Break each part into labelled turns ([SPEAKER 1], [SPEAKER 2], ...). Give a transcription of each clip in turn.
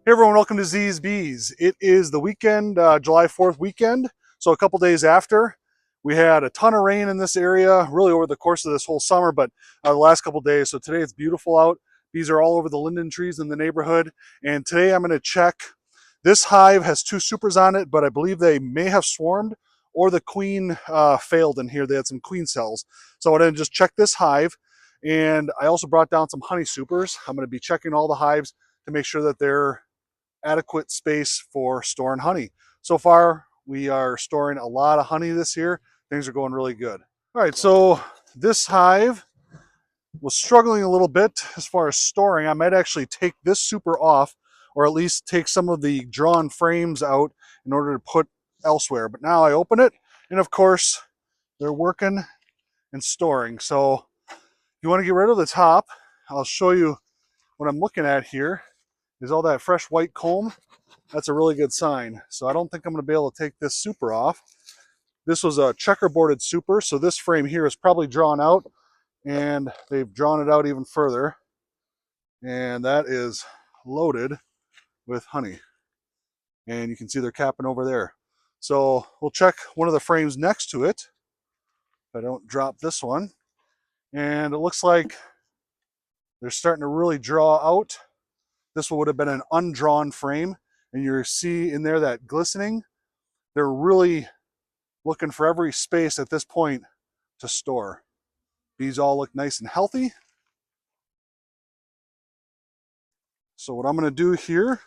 [SPEAKER 1] Hey everyone, welcome to Z's Bees. It is the weekend, July 4th weekend, so a couple days after. We had a ton of rain in this area, really over the course of this whole summer, but the last couple days. So today it's beautiful out. Bees are all over the linden trees in the neighborhood, and today I'm going to check. This hive has two supers on it, but I believe they may have swarmed or the queen failed in here. They had some queen cells. So I'm going to just check this hive, and I also brought down some honey supers. I'm going to be checking all the hives to make sure that they're adequate space for storing honey. So far, we are storing a lot of honey this year. Things are going really good. All right, so this hive was struggling a little bit as far as storing. I might actually take this super off, or at least take some of the drawn frames out in order to put elsewhere. But now I open it, and of course, they're working and storing. So if you want to get rid of the top, I'll show you what I'm looking at here is all that fresh white comb. That's a really good sign. So I don't think I'm going to be able to take this super off. This was a checkerboarded super, so this frame here is probably drawn out, and they've drawn it out even further. And that is loaded with honey. And you can see they're capping over there. So we'll check one of the frames next to it, if I don't drop this one. And it looks like they're starting to really draw out. This would have been an undrawn frame, and you see in there that glistening. They're really looking for every space at this point to store. Bees all look nice and healthy. So what I'm going to do here,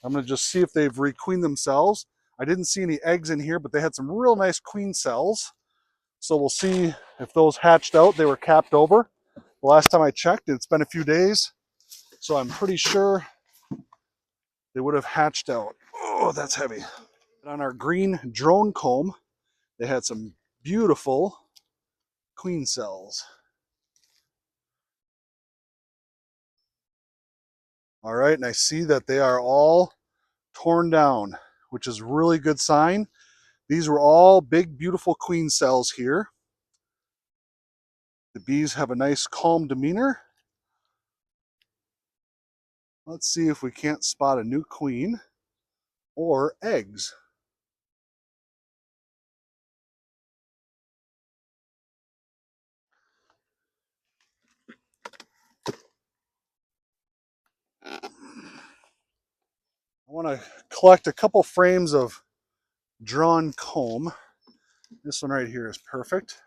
[SPEAKER 1] I'm going to just see if they've requeened themselves. I didn't see any eggs in here, but they had some real nice queen cells. So we'll see if those hatched out. They were capped over. The last time I checked, it's been a few days. So I'm pretty sure they would have hatched out. Oh, that's heavy. And on our green drone comb, they had some beautiful queen cells. All right, and I see that they are all torn down, which is a really good sign. These were all big, beautiful queen cells here. The bees have a nice, calm demeanor. Let's see if we can't spot a new queen or eggs. I want to collect a couple frames of drawn comb. This one right here is perfect,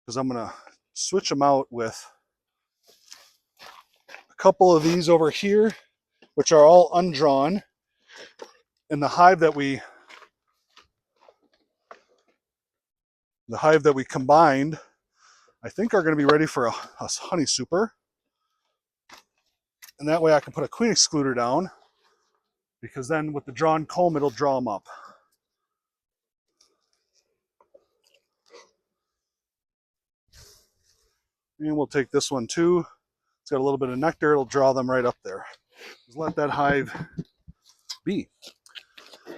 [SPEAKER 1] because I'm going to switch them out with a couple of these over here, which are all undrawn. And the hive that we combined, I think are going to be ready for a honey super. And that way I can put a queen excluder down, because then with the drawn comb, it'll draw them up. And we'll take this one too. It's got a little bit of nectar. It'll draw them right up there. Just let that hive be.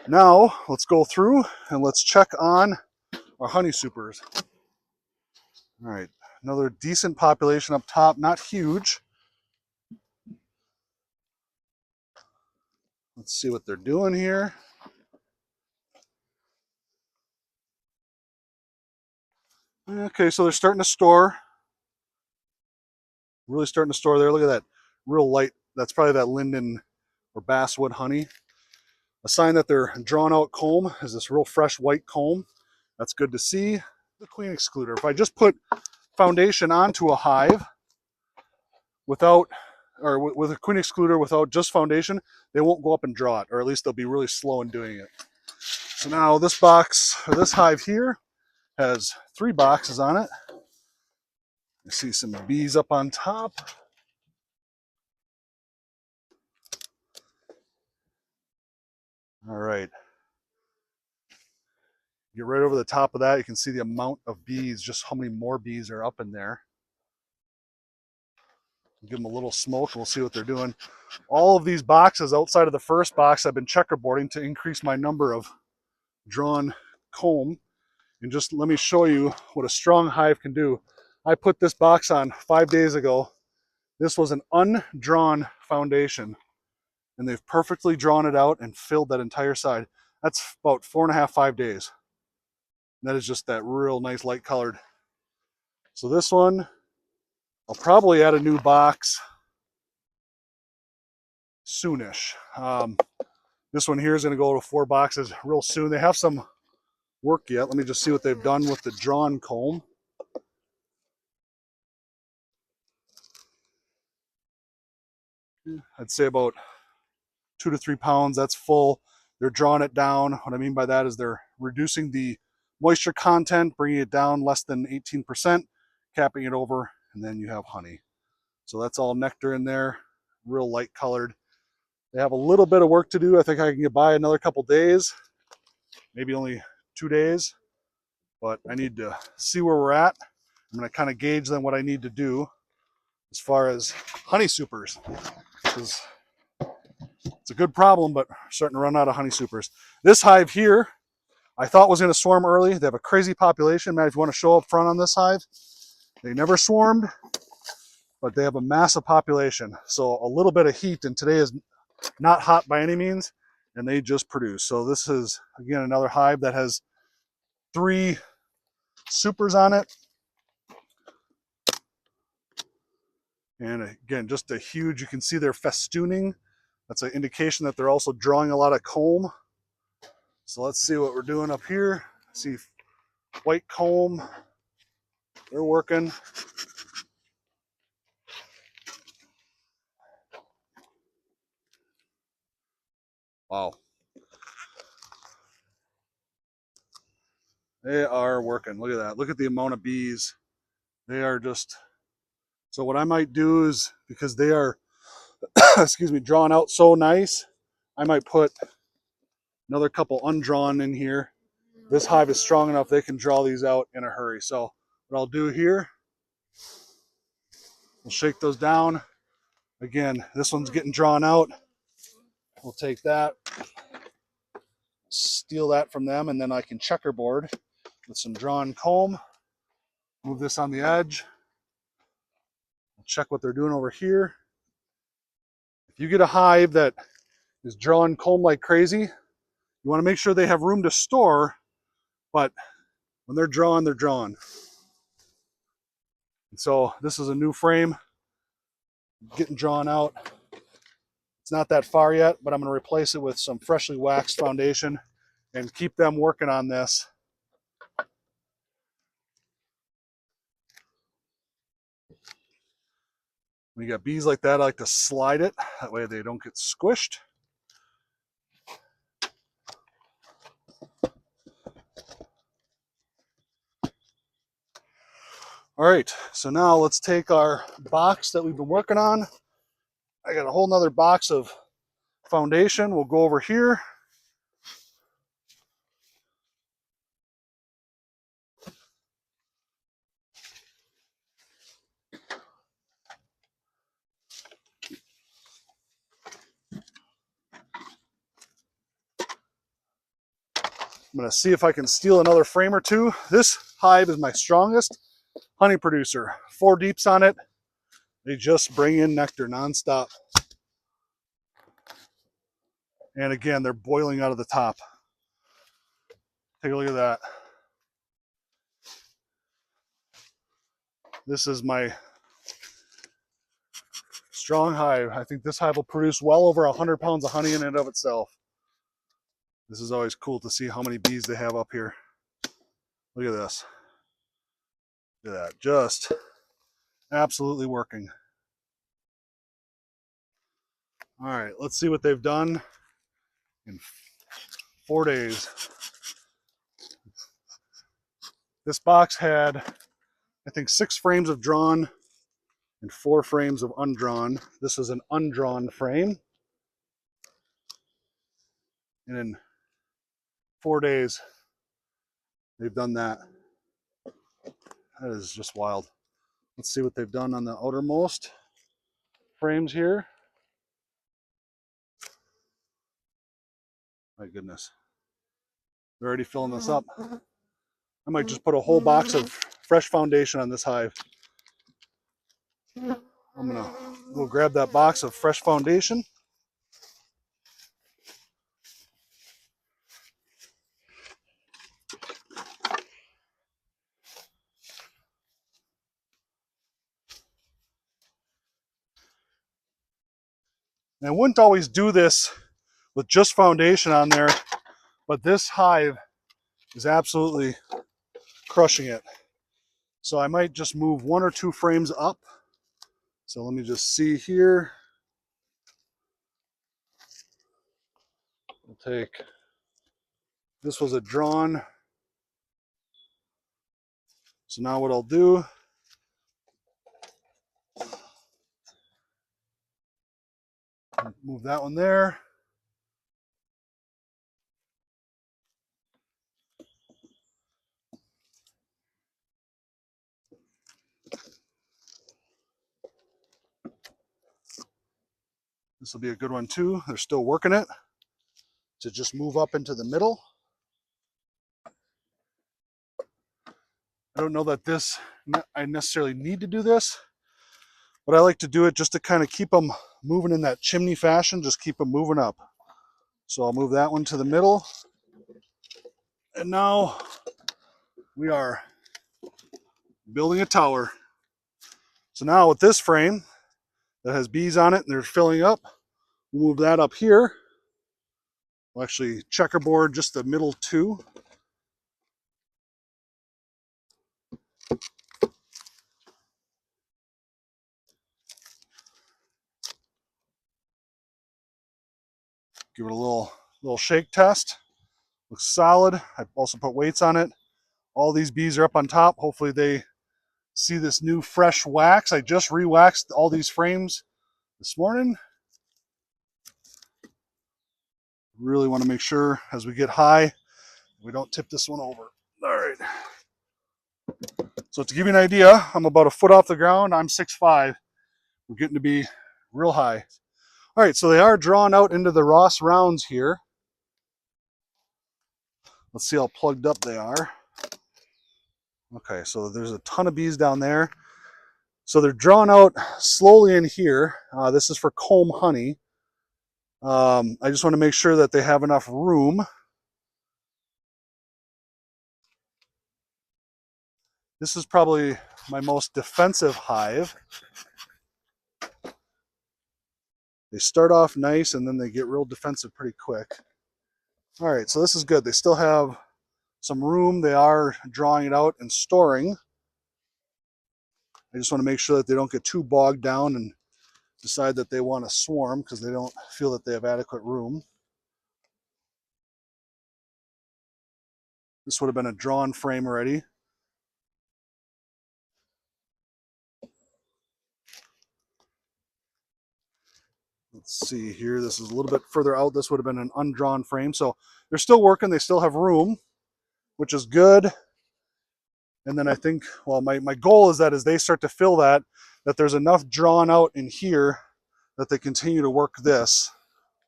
[SPEAKER 1] Now let's go through and let's check on our honey supers. All right, another decent population up top, not huge. Let's see what they're doing here. Okay, so they're starting to store. Really starting to store there. Look at that real light. That's probably that linden or basswood honey. A sign that they're drawn out comb is this real fresh white comb. That's good to see. The queen excluder. If I just put foundation onto a hive without, or with a queen excluder without just foundation, they won't go up and draw it, or at least they'll be really slow in doing it. So now this box, or this hive here, has 3 boxes on it. You see some bees up on top. All right. Get right over the top of that. You can see the amount of bees, just how many more bees are up in there. Give them a little smoke, and we'll see what they're doing. All of these boxes outside of the first box, I've been checkerboarding to increase my number of drawn comb. And just let me show you what a strong hive can do. I put this box on 5 days ago. This was an undrawn foundation, and they've perfectly drawn it out and filled that entire side. That's about 4.5, 5 days. And that is just that real nice light colored. So this one, I'll probably add a new box soonish. This one here is going to go to 4 boxes real soon. They have some work yet. Let me just see what they've done with the drawn comb. I'd say about 2 to 3 pounds. That's full. They're drawing it down. What I mean by that is they're reducing the moisture content, bringing it down less than 18%, capping it over, and then you have honey. So that's all nectar in there, real light colored. They have a little bit of work to do. I think I can get by another couple days, maybe only 2 days, but I need to see where we're at. I'm going to kind of gauge then what I need to do as far as honey supers, because it's a good problem, but we're starting to run out of honey supers. This hive here, I thought was going to swarm early. They have a crazy population. Matt, if you want to show up front on this hive, they never swarmed, but they have a massive population. So a little bit of heat, and today is not hot by any means, and they just produce. So this is, again, another hive that has 3 supers on it. And again, just a huge, you can see they're festooning. That's an indication that they're also drawing a lot of comb. So let's see what we're doing up here. See white comb, they're working. Wow. They are working. Look at that. Look at the amount of bees. They are just, so what I might do is, because they are, excuse me, drawn out so nice, I might put another couple undrawn in here. This hive is strong enough they can draw these out in a hurry. So what I'll do here, we'll shake those down. Again, this one's getting drawn out. We'll take that, steal that from them, and then I can checkerboard with some drawn comb. Move this on the edge. Check what they're doing over here. If you get a hive that is drawing comb like crazy, you want to make sure they have room to store, but when they're drawn, they're drawn. And so this is a new frame, getting drawn out. It's not that far yet, but I'm going to replace it with some freshly waxed foundation and keep them working on this. When you got bees like that, I like to slide it. That way they don't get squished. All right, so now let's take our box that we've been working on. I got a whole nother box of foundation. We'll go over here. I'm going to see if I can steal another frame or two. This hive is my strongest honey producer. 4 deeps on it. They just bring in nectar nonstop. And again, they're boiling out of the top. Take a look at that. This is my strong hive. I think this hive will produce well over 100 pounds of honey in and of itself. This is always cool to see how many bees they have up here. Look at this. Look at that. Just absolutely working. All right, let's see what they've done in 4 days. This box had, I think, 6 frames of drawn and 4 frames of undrawn. This is an undrawn frame. And in 4 days, they've done that. That is just wild. Let's see what they've done on the outermost frames here. My goodness. They're already filling this up. I might just put a whole box of fresh foundation on this hive. All I'm gonna go grab that box of fresh foundation. And I wouldn't always do this with just foundation on there, but this hive is absolutely crushing it. So I might just move 1 or 2 frames up. So let me just see here. We'll take, this was a drawn. So now what I'll do, move that one there. This will be a good one too. They're still working it to just move up into the middle. I don't know that I necessarily need to do this, but I like to do it just to kind of keep them moving in that chimney fashion, just keep them moving up. So I'll move that one to the middle. And now we are building a tower. So now with this frame that has bees on it and they're filling up, we'll move that up here. We'll actually checkerboard just the middle 2. Give it a little shake test. Looks solid. I also put weights on it. All these bees are up on top. Hopefully they see this new fresh wax. I just re-waxed all these frames this morning. Really want to make sure as we get high, we don't tip this one over. All right. So to give you an idea, I'm about a foot off the ground. I'm 6'5". We're getting to be real high. All right, so they are drawn out into the Ross rounds here. Let's see how plugged up they are. Okay, so there's a ton of bees down there. So they're drawn out slowly in here. This is for comb honey. I just want to make sure that they have enough room. This is probably my most defensive hive. They start off nice and then they get real defensive pretty quick. All right, so this is good. They still have some room. They are drawing it out and storing. I just want to make sure that they don't get too bogged down and decide that they want to swarm because they don't feel that they have adequate room. This would have been a drawn frame already. Let's see here. This is a little bit further out. This would have been an undrawn frame. So they're still working. They still have room, which is good. And then I think, well, my goal is that as they start to fill that there's enough drawn out in here that they continue to work this,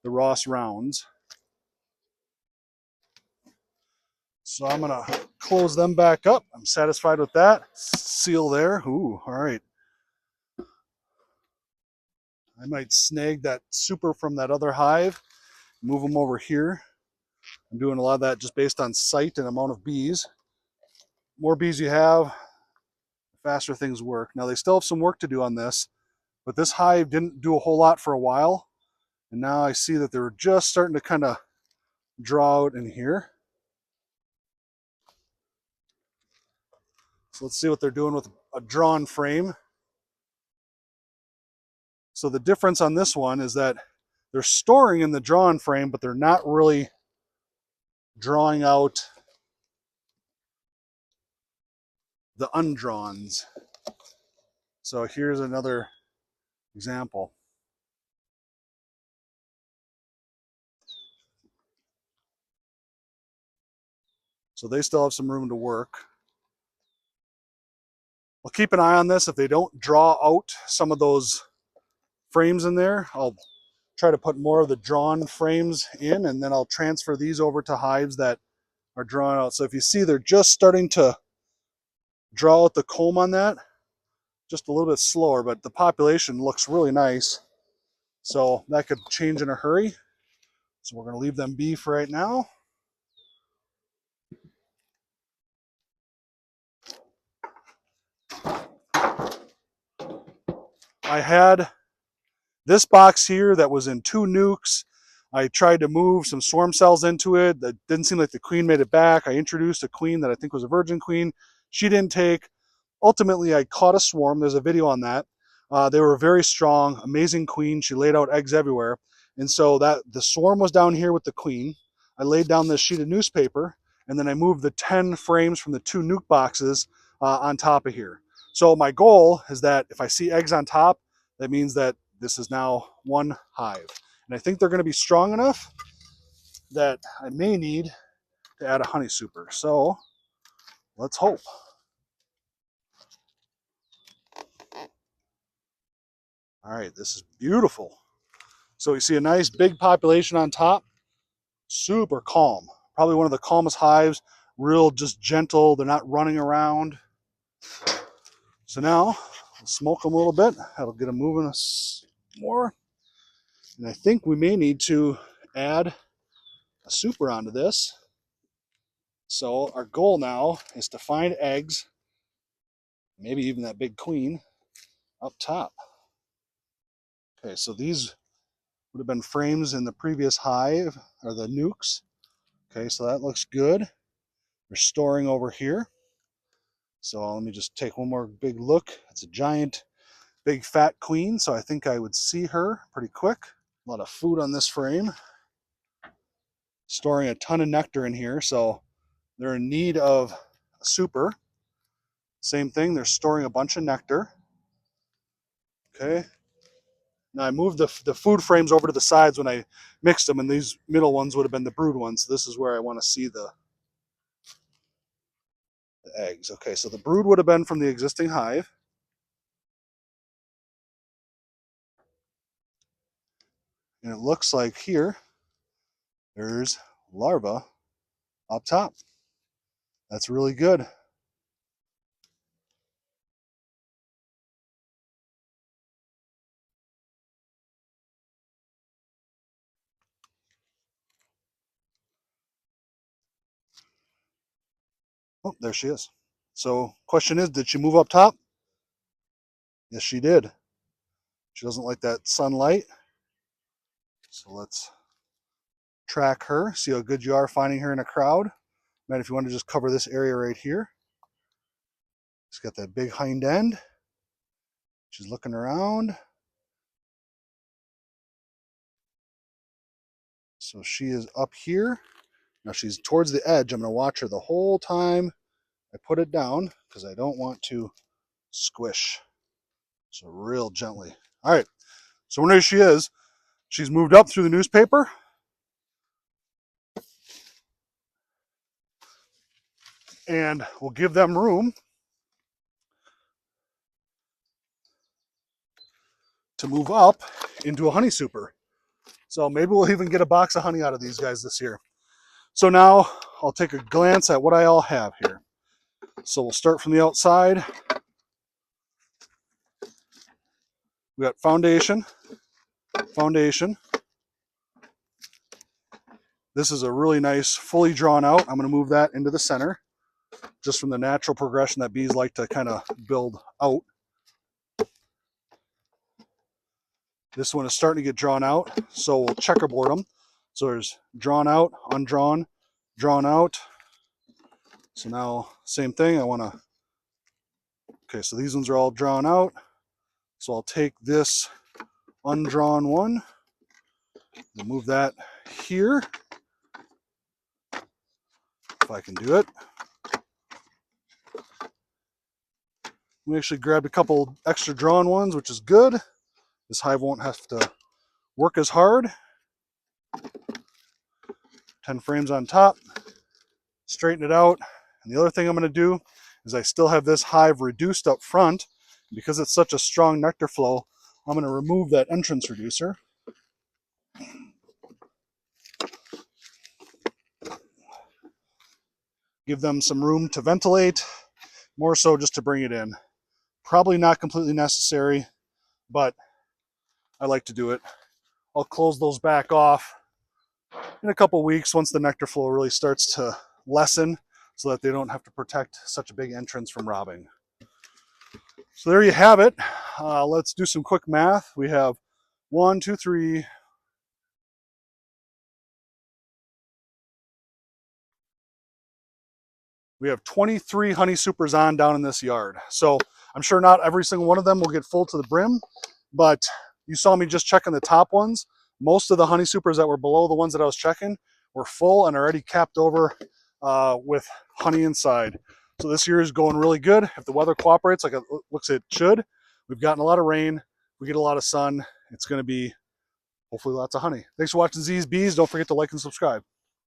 [SPEAKER 1] the Ross rounds. So I'm gonna close them back up. I'm satisfied with that. Seal there. Ooh, all right. I might snag that super from that other hive, move them over here. I'm doing a lot of that just based on sight and amount of bees. More bees you have, the faster things work. Now they still have some work to do on this, but this hive didn't do a whole lot for a while. And now I see that they're just starting to kind of draw out in here. So let's see what they're doing with a drawn frame. So the difference on this one is that they're storing in the drawn frame, but they're not really drawing out the undrawns. So here's another example. So they still have some room to work. I'll keep an eye on this. If they don't draw out some of those frames in there, I'll try to put more of the drawn frames in, and then I'll transfer these over to hives that are drawn out. So if you see they're just starting to draw out the comb on that, just a little bit slower, but the population looks really nice. So that could change in a hurry. So we're going to leave them be for right now. I had this box here that was in 2 nukes. I tried to move some swarm cells into it. That didn't seem like the queen made it back. I introduced a queen that I think was a virgin queen. She didn't take. Ultimately, I caught a swarm. There's a video on that. They were very strong, amazing queen. She laid out eggs everywhere. And so that the swarm was down here with the queen. I laid down this sheet of newspaper, and then I moved the 10 frames from the 2 nuke boxes on top of here. So my goal is that if I see eggs on top, that means that this is now one hive. And I think they're going to be strong enough that I may need to add a honey super. So let's hope. All right, this is beautiful. So you see a nice big population on top, super calm. Probably one of the calmest hives, real just gentle. They're not running around. So now we'll smoke them a little bit. That'll get them moving more. And I think we may need to add a super onto this. So our goal now is to find eggs, maybe even that big queen, up top. Okay, so these would have been frames in the previous hive, or the nukes. Okay, so that looks good. They're storing over here. So let me just take one more big look. It's a giant, big fat queen, so I think I would see her pretty quick. A lot of food on this frame. Storing a ton of nectar in here, so they're in need of a super. Same thing, they're storing a bunch of nectar. Okay. Now I moved the food frames over to the sides when I mixed them, and these middle ones would have been the brood ones. So this is where I want to see the eggs. Okay, so the brood would have been from the existing hive. And it looks like here, there's larvae up top. That's really good. Oh, there she is. So question is, did she move up top? Yes, she did. She doesn't like that sunlight. So let's track her, see how good you are finding her in a crowd. Man, if you want to just cover this area right here. She's got that big hind end. She's looking around. So she is up here. Now she's towards the edge. I'm going to watch her the whole time I put it down because I don't want to squish. So real gently. All right. So where she is, she's moved up through the newspaper. And we'll give them room to move up into a honey super. So maybe we'll even get a box of honey out of these guys this year. So now I'll take a glance at what I all have here. So we'll start from the outside. We got foundation, foundation. This is a really nice, fully drawn out. I'm going to move that into the center, just from the natural progression that bees like to kind of build out. This one is starting to get drawn out, so we'll checkerboard them. So there's drawn out, undrawn, drawn out. So now, same thing, I want to, okay, so these ones are all drawn out. So I'll take this undrawn one, and move that here, if I can do it. We actually grabbed a couple extra drawn ones, which is good. This hive won't have to work as hard. 10 frames on top, straighten it out. And the other thing I'm going to do is I still have this hive reduced up front. Because it's such a strong nectar flow, I'm going to remove that entrance reducer. Give them some room to ventilate, more so just to bring it in. Probably not completely necessary, but I like to do it. I'll close those back off in a couple weeks once the nectar flow really starts to lessen so that they don't have to protect such a big entrance from robbing. So there you have it. Let's do some quick math. We have 1, 2, 3. We have 23 honey supers on down in this yard. So I'm sure not every single one of them will get full to the brim, but you saw me just checking the top ones. Most of the honey supers that were below the ones that I was checking were full and already capped over with honey inside. So this year is going really good. If the weather cooperates like it looks it should, we've gotten a lot of rain, we get a lot of sun, it's going to be hopefully lots of honey. Thanks for watching Z's Bees. Don't forget to like and subscribe.